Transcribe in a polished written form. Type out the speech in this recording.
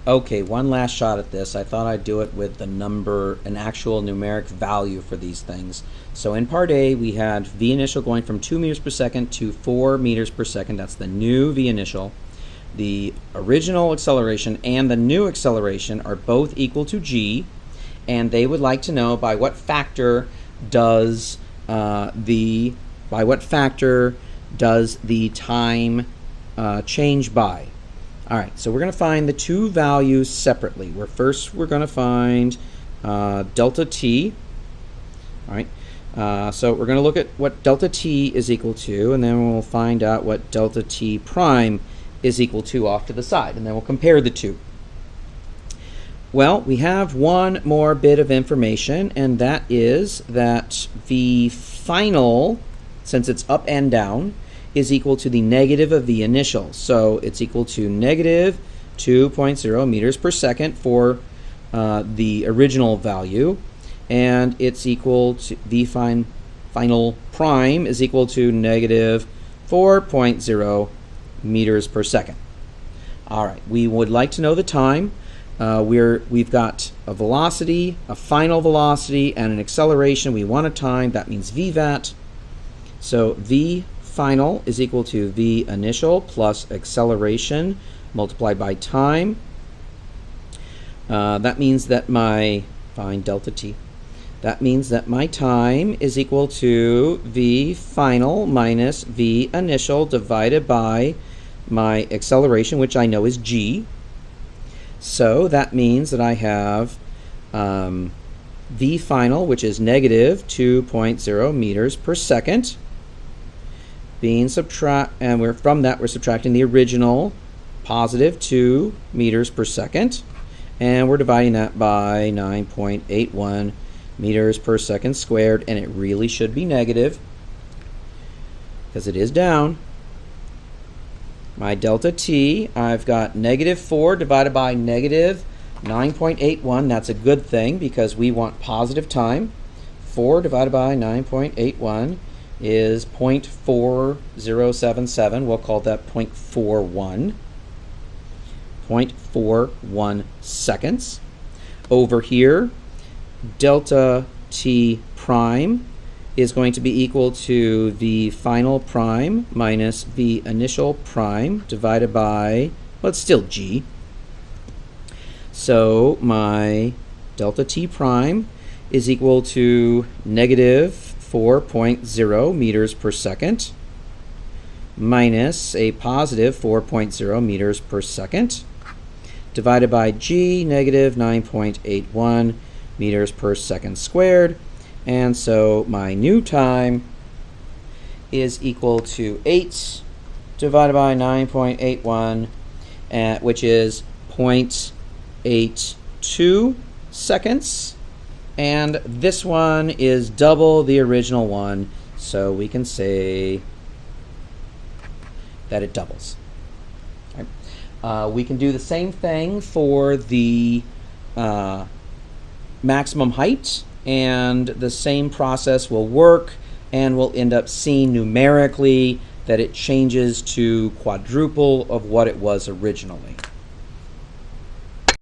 Okay, one last shot at this. I thought I'd do it with the number, an actual numeric value for these things. So in part A, we had v initial going from 2 meters per second to 4 meters per second. That's the new v initial. The original acceleration and the new acceleration are both equal to g, and they would like to know by what factor does the time change by. All right, so we're going to find the two values separately. We're going to find delta t. All right, so we're going to look at what delta t is equal to, and then we'll find out what delta t prime is equal to off to the side, and then we'll compare the two. Well, we have one more bit of information, and that is that the final, since it's up and down, is equal to the negative of the initial. So it's equal to negative 2.0 meters per second for the original value, and it's equal to the final prime is equal to negative 4.0 meters per second. All right, we would like to know the time. We've got a velocity, a final velocity, and an acceleration. We want a time. That means VVAT. So V final is equal to V initial plus acceleration multiplied by time. That means that find delta t. That means that my time is equal to V final minus V initial divided by my acceleration, which I know is g. So that means that I have V final, which is negative 2.0 meters per second, and from that we're subtracting the original positive 2 meters per second, and we're dividing that by 9.81 meters per second squared, and it really should be negative because it is down. My delta t, I've got negative 4 divided by negative 9.81. That's a good thing because we want positive time. 4 divided by 9.81 is 0.4077. We'll call that 0.41. 0.41 seconds. Over here, delta t prime is going to be equal to the final prime minus the initial prime divided by, well, it's still g. So my delta t prime is equal to negative 4.0 meters per second minus a positive 4.0 meters per second divided by g, negative 9.81 meters per second squared. And so my new time is equal to 8 divided by 9.81, which is 0.82 seconds. And this one is double the original one, so we can say that it doubles. Right. We can do the same thing for the maximum height, and the same process will work, and we'll end up seeing numerically that it changes to quadruple of what it was originally.